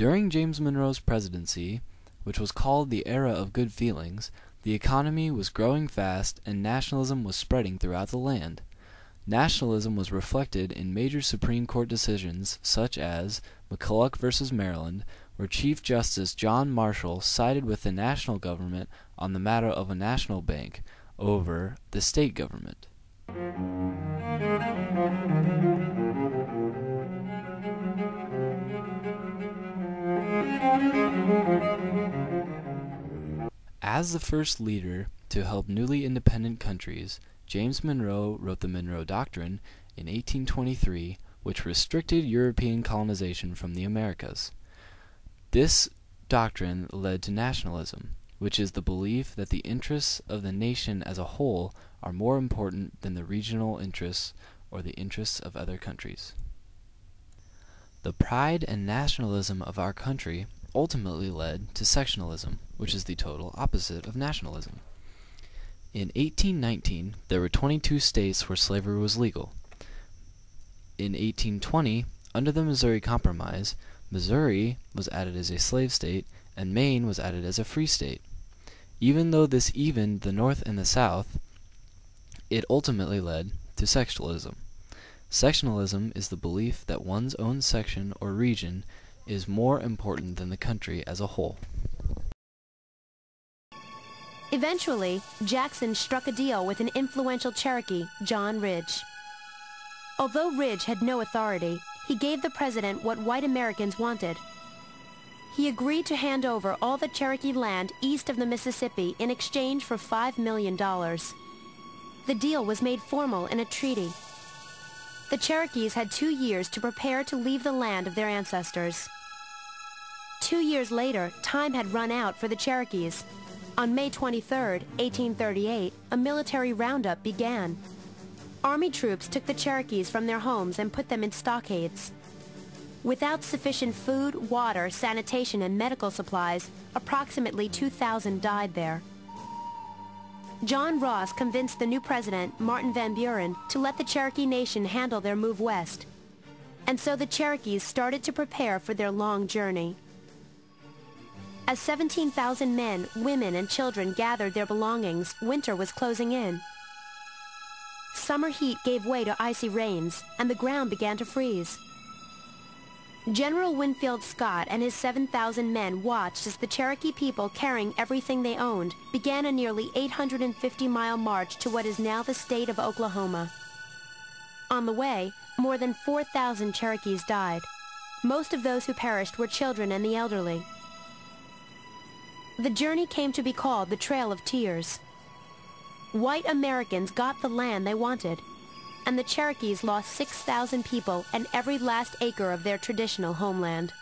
During James Monroe's presidency, which was called the Era of Good Feelings, the economy was growing fast and nationalism was spreading throughout the land. Nationalism was reflected in major Supreme Court decisions such as McCulloch v. Maryland, where Chief Justice John Marshall sided with the national government on the matter of a national bank over the state government. As the first leader to help newly independent countries, James Monroe wrote the Monroe Doctrine in 1823, which restricted European colonization from the Americas. This doctrine led to nationalism, which is the belief that the interests of the nation as a whole are more important than the regional interests or the interests of other countries. The pride and nationalism of our country ultimately led to sectionalism, which is the total opposite of nationalism. In 1819, there were 22 states where slavery was legal. In 1820, under the Missouri Compromise, Missouri was added as a slave state, and Maine was added as a free state. Even though this evened the North and the South, it ultimately led to sectionalism. Sectionalism is the belief that one's own section or region is more important than the country as a whole. Eventually, Jackson struck a deal with an influential Cherokee, John Ridge. Although Ridge had no authority, he gave the president what white Americans wanted. He agreed to hand over all the Cherokee land east of the Mississippi in exchange for $5 million. The deal was made formal in a treaty. The Cherokees had 2 years to prepare to leave the land of their ancestors. 2 years later, time had run out for the Cherokees. On May 23, 1838, a military roundup began. Army troops took the Cherokees from their homes and put them in stockades. Without sufficient food, water, sanitation, and medical supplies, approximately 2,000 died there. John Ross convinced the new president, Martin Van Buren, to let the Cherokee Nation handle their move west. And so the Cherokees started to prepare for their long journey. As 17,000 men, women, and children gathered their belongings, winter was closing in. Summer heat gave way to icy rains, and the ground began to freeze. General Winfield Scott and his 7,000 men watched as the Cherokee people, carrying everything they owned, began a nearly 850-mile march to what is now the state of Oklahoma. On the way, more than 4,000 Cherokees died. Most of those who perished were children and the elderly. The journey came to be called the Trail of Tears. White Americans got the land they wanted, and the Cherokees lost 6,000 people and every last acre of their traditional homeland.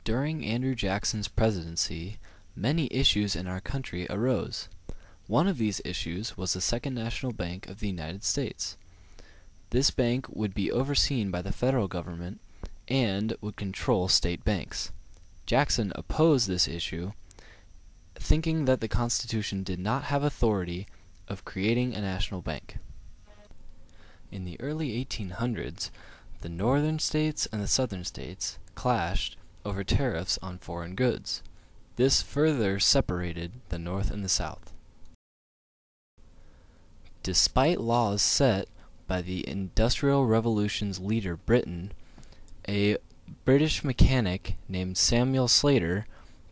During Andrew Jackson's presidency, many issues in our country arose. One of these issues was the Second National Bank of the United States. This bank would be overseen by the federal government and would control state banks. Jackson opposed this issue, thinking that the Constitution did not have authority of creating a national bank. In the early 1800s, the northern states and the southern states clashed over tariffs on foreign goods. This further separated the North and the South. Despite laws set by the Industrial Revolution's leader Britain, a British mechanic named Samuel Slater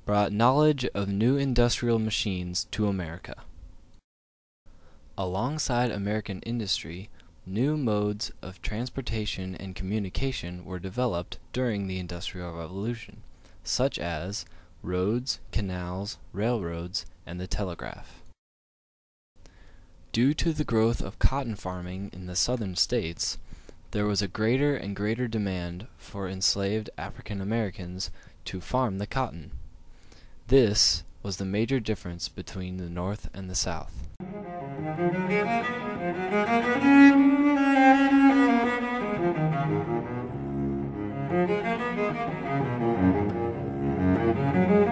brought knowledge of new industrial machines to America. Alongside American industry, new modes of transportation and communication were developed during the Industrial Revolution, such as roads, canals, railroads, and the telegraph. Due to the growth of cotton farming in the southern states, there was a greater and greater demand for enslaved African Americans to farm the cotton. This was the major difference between the North and the South.